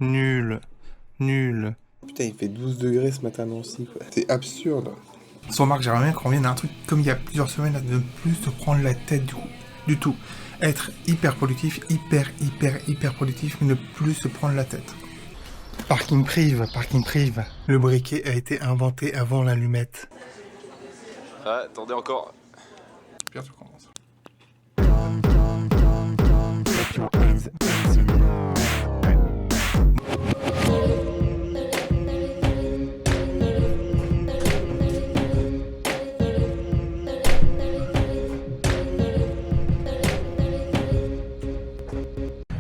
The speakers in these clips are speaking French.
Nul. Nul. Putain, il fait 12 degrés ce matin à Nancy, quoi. C'est absurde. Sans remarque, j'aimerais bien qu'on revienne à un truc comme il y a plusieurs semaines, là, de ne plus se prendre la tête du tout. Être hyper productif, hyper productif, mais ne plus se prendre la tête. Parking prive, parking prive. Le briquet a été inventé avant l'allumette. Ah, attendez encore. Pierre, tu commences.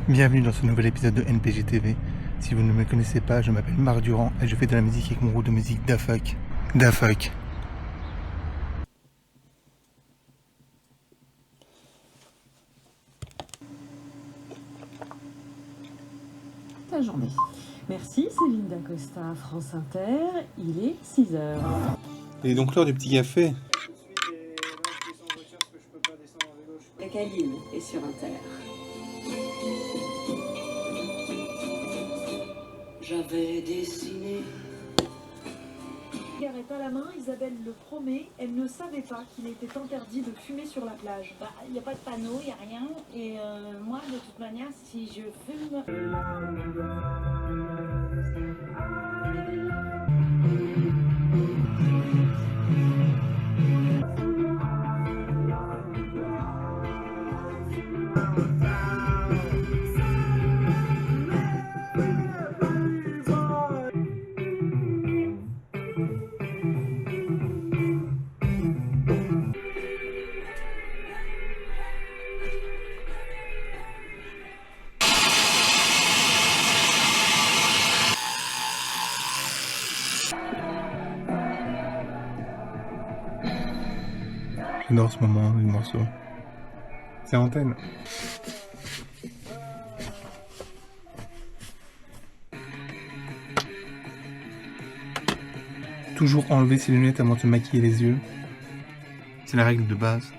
Bienvenue dans ce nouvel épisode de NPG TV. Si vous ne me connaissez pas, je m'appelle Marc Durand et je fais de la musique avec mon groupe de musique Dafak. Dafak. Ta journée. Merci Céline Dacosta, France Inter, il est 6h. Il est donc l'heure du petit café. La Caline est sur Inter. J'avais dessiné. Cigarette à la main, Isabelle le promet, elle ne savait pas qu'il était interdit de fumer sur la plage. Il n'y a pas de panneau, il n'y a rien. Et moi, de toute manière, si je fume... J'adore ce moment, le morceau. C'est Antenne. Toujours enlever ses lunettes avant de se maquiller les yeux. C'est la règle de base.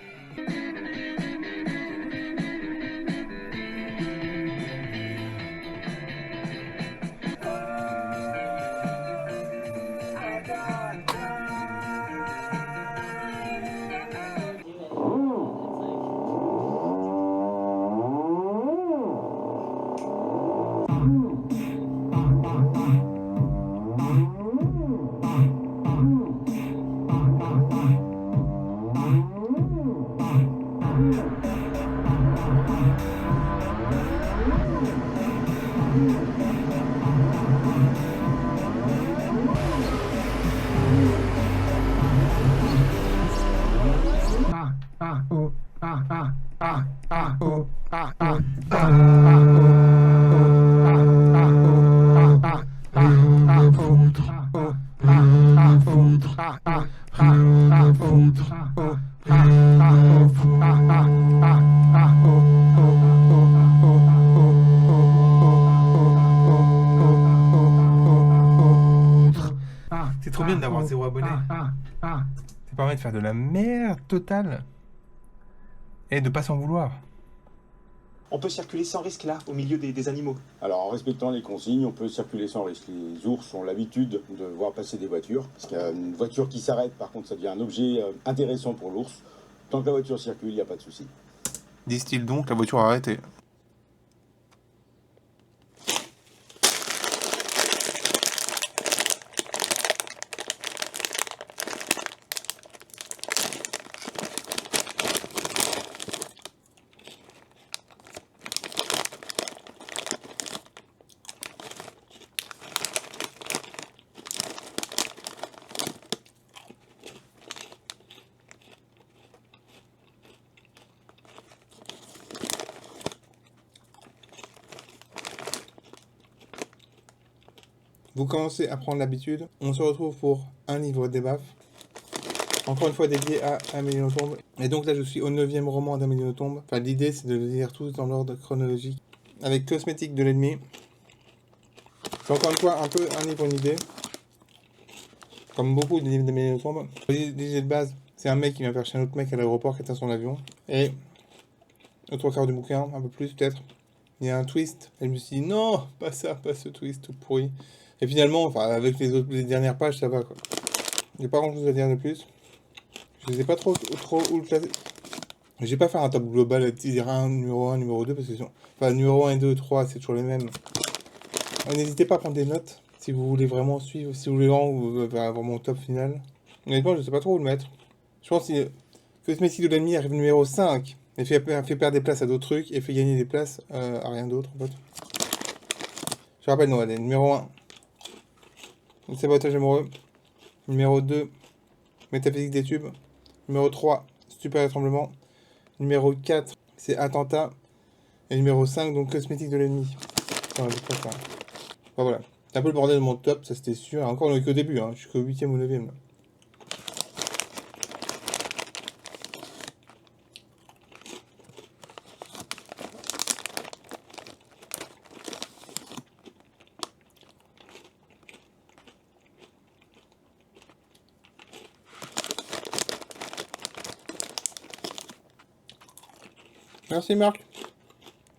C'est trop bien d'avoir 0 abonné. Ça permet de faire de la merde totale et de pas s'en vouloir. On peut circuler sans risque là, au milieu des animaux. Alors en respectant les consignes, on peut circuler sans risque. Les ours ont l'habitude de voir passer des voitures. Parce qu'une voiture qui s'arrête, par contre, ça devient un objet intéressant pour l'ours. Tant que la voiture circule, il n'y a pas de souci. Disent-ils donc, la voiture a arrêté. Vous commencez à prendre l'habitude. On se retrouve pour un livre des baffes. Encore une fois dédié à Amélie Nothomb. Et donc là je suis au 9e roman d'Amélie Nothomb. Enfin l'idée c'est de les lire tous dans l'ordre chronologique. Avec Cosmétique de l'ennemi. C'est encore une fois un peu un livre une idée. Comme beaucoup de livres d'Amélie Nothomb. L'idée de base, c'est un mec qui vient faire chez un autre mec à l'aéroport qui atteint son avion. Et au 3/4 du bouquin, un peu plus peut-être, il y a un twist. Et je me suis dit, non, pas ça, pas ce twist tout pourri. Et finalement, enfin, avec les dernières pages, ça va, quoi. J'ai pas grand chose à dire de plus. Je sais pas trop où le classer. Je vais pas faire un top global, dire numéro 1, numéro 2, parce que sinon... Enfin, numéro 1 et 2, 3, c'est toujours les mêmes. N'hésitez pas à prendre des notes, si vous voulez vraiment suivre, si vous voulez vraiment avoir mon top final. Honnêtement, je sais pas trop où le mettre. Je pense que Cosmétique de l'ennemi arrive numéro 5, et fait perdre des places à d'autres trucs, et fait gagner des places à rien d'autre, en fait. Je rappelle, non, allez, numéro 1. Le sabotage amoureux. Numéro 2, métaphysique des tubes. Numéro 3, stupeur et tremblement. Numéro 4, c'est attentat. Et numéro 5, donc cosmétique de l'ennemi. Enfin, voilà. C'est un peu le bordel de mon top, ça c'était sûr. Encore, on est qu'au début, hein. Je suis qu'au 8e ou 9e. Là. Merci Marc.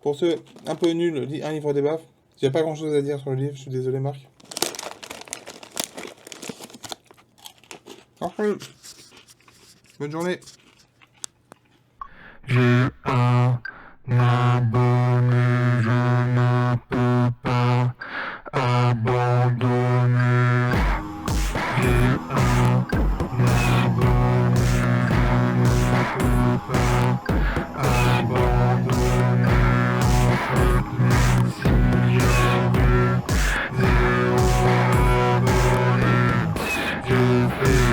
Pour ceux un peu nuls, un livre des baffes. J'ai pas grand chose à dire sur le livre, je suis désolé Marc. Parfait. Bonne journée. J'ai un abonné, je ne peux pas abandonner. J'ai un abonné, je ne peux pas abandonner. En fait, même s'il y avait 0 abonnés, je fais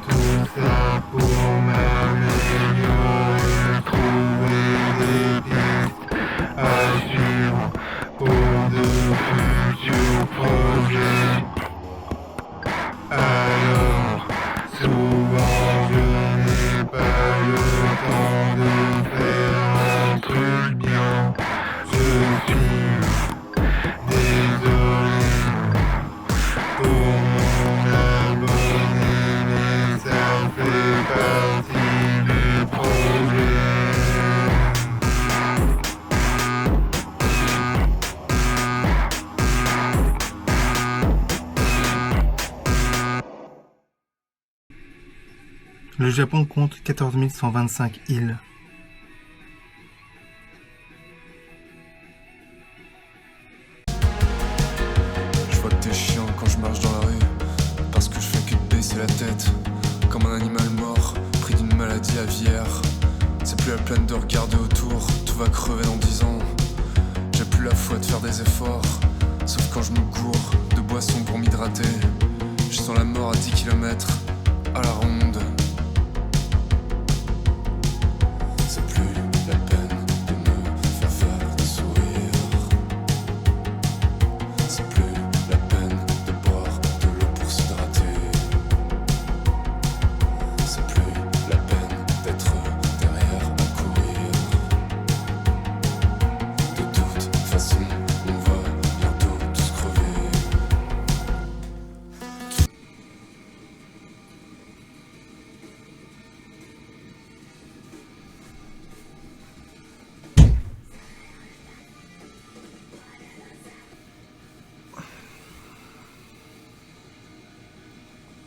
tout ça pour m'améliorer, trouver des pistes à suivre pour de futurs projets. Alors, souvent je n'ai pas le temps de faire un truc bien. Je suis désolé pour mon abonné, mais ça fait partie du projet. Le Japon compte 14 125 îles. Je vois que t'es chiant quand je marche dans la rue, parce que je fais que de baisser la tête, comme un animal mort, pris d'une maladie aviaire. C'est plus la peine de regarder autour, tout va crever dans 10 ans. J'ai plus la foi de faire des efforts, sauf quand je me gourre de boissons pour m'hydrater. Je sens la mort à 10 km à la ronde. C'est plus la peine de me faire des sourires. C'est plus la peine de boire de l'eau pour s'hydrater. C'est plus la peine d'être derrière à courir. De toute façon, on va bientôt tous crever.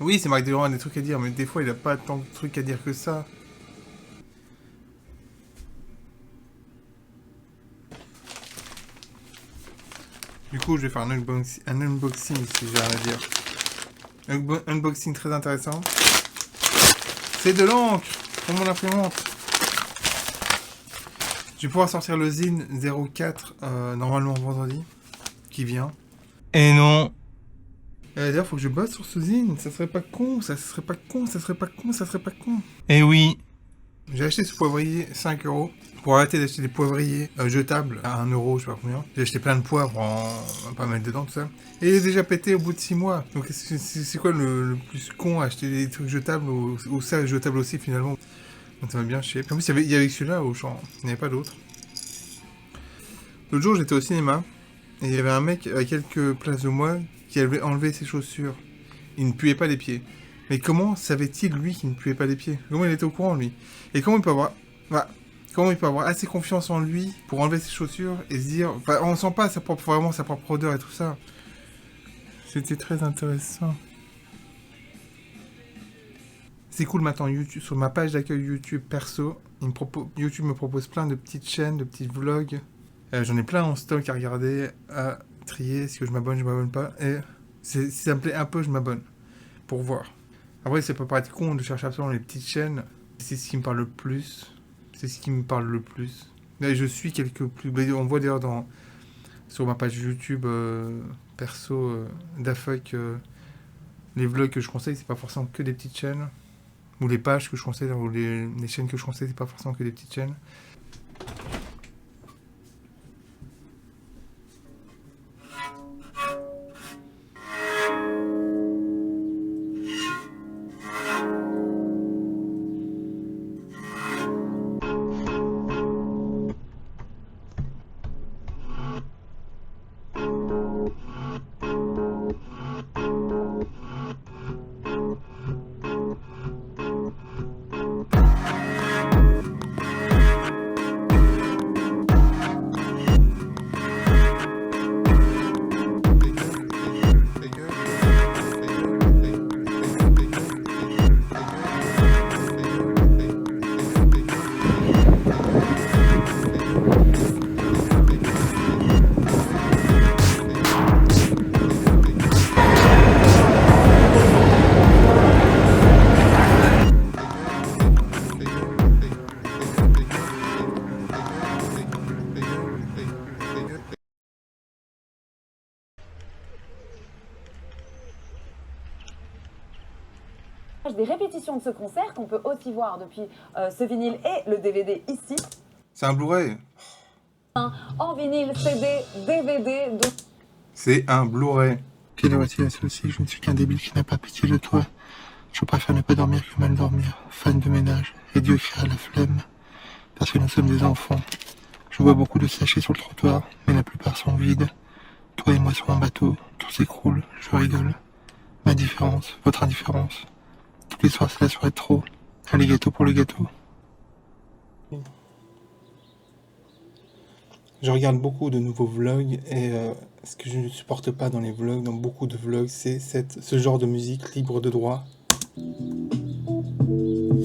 Oui, c'est Marc Desgrands a des trucs à dire, mais des fois il a pas tant de trucs à dire que ça. Du coup, je vais faire un unboxing si j'ai rien à dire. Un unboxing très intéressant. C'est de l'encre pour mon imprimante. Je vais pouvoir sortir le zine 04 normalement vendredi qui vient. Et non. D'ailleurs, faut que je bosse sur ce zine. Ça serait pas con, ça serait pas con, ça serait pas con, ça serait pas con. Et oui. J'ai acheté ce poivrier 5 € pour arrêter d'acheter des poivriers jetables à 1 €, je sais pas combien. J'ai acheté plein de poivres pas mal dedans, tout ça. Et il est déjà pété au bout de 6 mois. Donc c'est quoi le plus con à acheter des trucs jetables ou ça jetable aussi finalement. Donc ça m'a bien chier. En plus, il y avait celui-là au champ. Il n'y avait pas d'autre. L'autre jour, j'étais au cinéma et il y avait un mec à quelques places de moi qui avait enlevé ses chaussures. Il ne puait pas les pieds. Mais comment savait-il, lui, qu'il ne puait pas les pieds? Comment il était au courant, lui? Et comment il peut avoir... Bah, Comment il peut avoir assez confiance en lui pour enlever ses chaussures et se dire... Enfin, on sent pas vraiment sa propre odeur et tout ça. C'était très intéressant. C'est cool maintenant, YouTube, sur ma page d'accueil YouTube perso, YouTube me propose plein de petites chaînes, de petits vlogs. J'en ai plein en stock à regarder, à trier, si je m'abonne pas. Et si ça me plaît un peu, je m'abonne. Pour voir. Après, ça peut paraître con de chercher absolument les petites chaînes. C'est ce qui me parle le plus. C'est ce qui me parle le plus. Là, je suis quelques plus... On voit d'ailleurs sur ma page YouTube perso d'Afuck, les vlogs que je conseille, c'est pas forcément que des petites chaînes. Ou les pages que je conseille, ou les chaînes que je conseille, c'est pas forcément que des petites chaînes. Des répétitions de ce concert qu'on peut aussi voir depuis ce vinyle et le DVD ici. C'est un Blu-ray. En vinyle, CD, DVD. Donc... C'est un Blu-ray. Quelle est celle-ci? Je ne suis qu'un débile qui n'a pas pitié de toi. Je préfère ne pas dormir que mal dormir. Fan de ménage. Et Dieu créa la flemme. Parce que nous sommes des enfants. Je vois beaucoup de sachets sur le trottoir, mais la plupart sont vides. Toi et moi sur un bateau, tout s'écroule, je rigole. Ma différence, votre indifférence. Tous les soirs, cela serait trop. Allez, gâteau pour le gâteau. Je regarde beaucoup de nouveaux vlogs et ce que je ne supporte pas dans les vlogs, dans beaucoup de vlogs, c'est ce genre de musique libre de droit.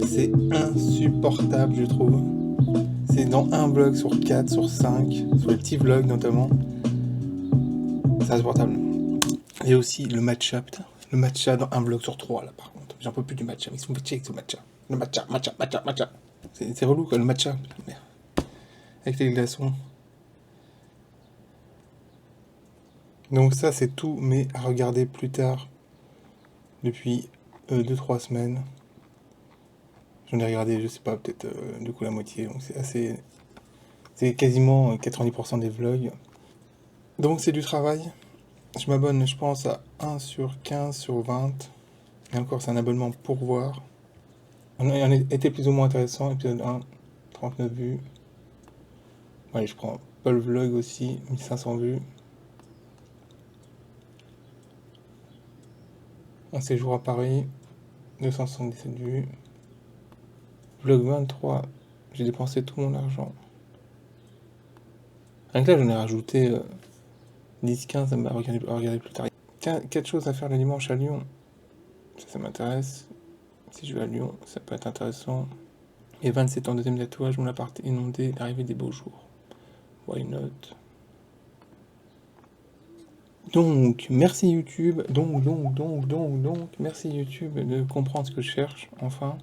C'est insupportable, je trouve. C'est dans un vlog sur 4, sur 5, sur les petits vlogs notamment. C'est insupportable. Et aussi le matcha, putain. Le matcha dans un vlog sur 3 là par contre. J'en peux plus du matcha. Ils sont fait avec ce matcha. Le matcha. C'est relou quoi, le matcha. Putain, merde. Avec les glaçons. Donc ça c'est tout, mais à regarder plus tard. Depuis 2-3 semaines. J'en ai regardé, je sais pas, peut-être du coup la moitié. Donc c'est assez... C'est quasiment 90% des vlogs. Donc c'est du travail. Je m'abonne, je pense, à 1 sur 15 sur 20. Et encore, c'est un abonnement pour voir. On a été plus ou moins intéressant. Épisode 1, 39 vues. Allez, je prends pas le vlog aussi, 1500 vues. Un séjour à Paris, 277 vues. Vlog 23, j'ai dépensé tout mon argent. Rien que là, j'en ai rajouté 10-15 à regarder plus tard. 4 choses à faire le dimanche à Lyon. Ça m'intéresse. Si je vais à Lyon, ça peut être intéressant. Et 27 ans, deuxième tatouage, mon appart inondé, l'arrivée des beaux jours. Why not? Donc, merci YouTube. Donc, merci YouTube de comprendre ce que je cherche, enfin.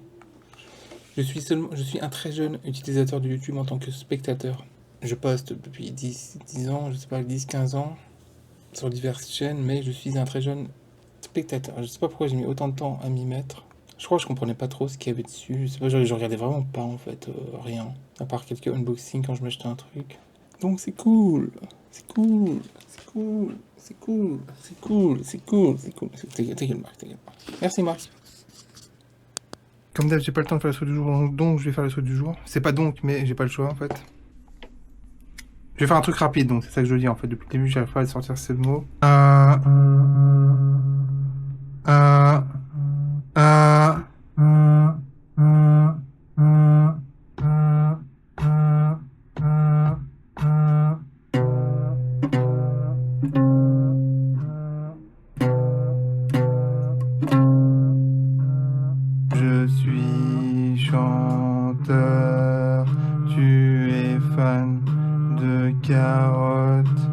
Je suis un très jeune utilisateur de YouTube en tant que spectateur. Je poste depuis 10 ans, je sais pas, 10-15 ans, sur diverses chaînes, mais je suis un très jeune spectateur. Je sais pas pourquoi j'ai mis autant de temps à m'y mettre. Je crois que je comprenais pas trop ce qu'il y avait dessus. Je sais pas, je regardais vraiment pas en fait, rien. À part quelques unboxings quand je m'achetais un truc. Donc c'est cool. C'est cool. Ta gueule, Marc. Merci, Marc. Comme d'hab, j'ai pas le temps de faire le saut du jour, donc je vais faire le saut du jour. C'est pas donc, mais j'ai pas le choix en fait. Je vais faire un truc rapide, donc c'est ça que je dis en fait. Depuis le début, j'arrive pas à sortir ce mot. carotte.